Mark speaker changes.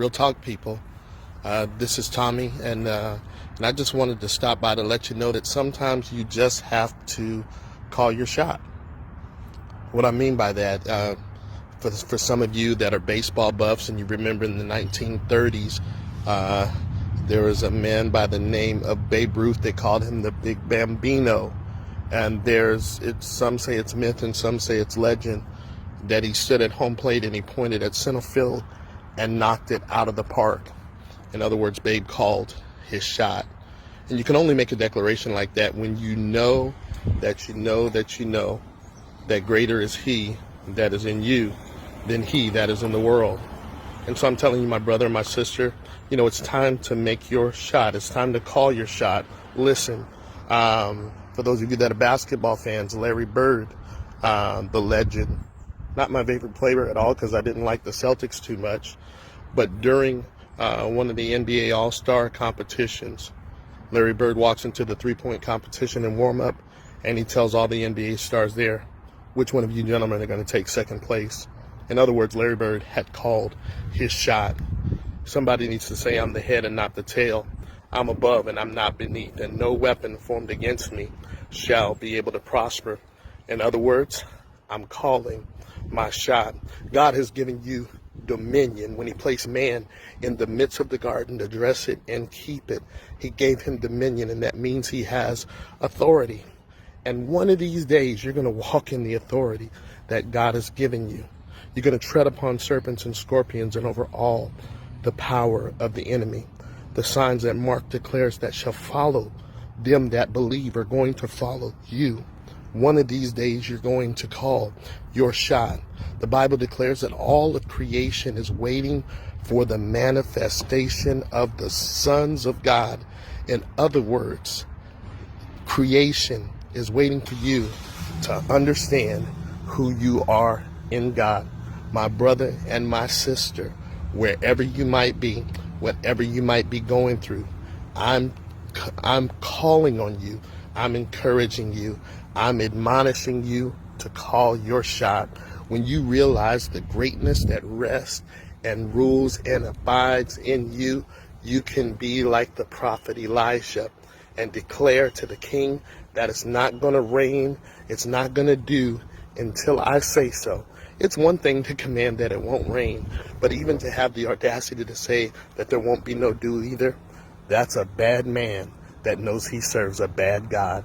Speaker 1: Real talk, people. This is Tommy, and I just wanted to stop by to let you know that sometimes you just have to call your shot. What I mean by that, for some of you that are baseball buffs and you remember in the 1930s, there was a man by the name of Babe Ruth. They called him the Big Bambino, and some say it's myth and some say it's legend, that he stood at home plate and he pointed at center field and knocked it out of the park. In other words, Babe called his shot. And you can only make a declaration like that when you know that you know that you know that greater is he that is in you than he that is in the world. And so I'm telling you, my brother and my sister, it's time to make your shot. It's time to call your shot. Listen, for those of you that are basketball fans, Larry Bird, the legend, not my favorite player at all because I didn't like the Celtics too much, but during one of the NBA All-Star competitions, Larry Bird walks into the three-point competition and warm-up, and he tells all the NBA stars there, which one of you gentlemen are going to take second place. In other words, Larry Bird had called his shot. Somebody needs to say, I'm the head and not the tail. I'm above and I'm not beneath, and no weapon formed against me shall be able to prosper. In other words, I'm calling my shot. God has given you dominion. When he placed man in the midst of the garden to dress it and keep it, he gave him dominion, and that means he has authority. And one of these days, you're going to walk in the authority that God has given you. You're going to tread upon serpents and scorpions and over all the power of the enemy. The signs that Mark declares that shall follow them that believe are going to follow you. One of these days, you're going to call your shot. The Bible declares that all of creation is waiting for the manifestation of the sons of God. In other words, creation is waiting for you to understand who you are in God. My brother and my sister, wherever you might be, whatever you might be going through, I'm calling on you. I'm encouraging you. I'm admonishing you to call your shot. When you realize the greatness that rests and rules and abides in you, you can be like the prophet Elisha and declare to the king that it's not going to rain, it's not going to dew until I say so. It's one thing to command that it won't rain, but even to have the audacity to say that there won't be no dew either, that's a bad man that knows he serves a bad God.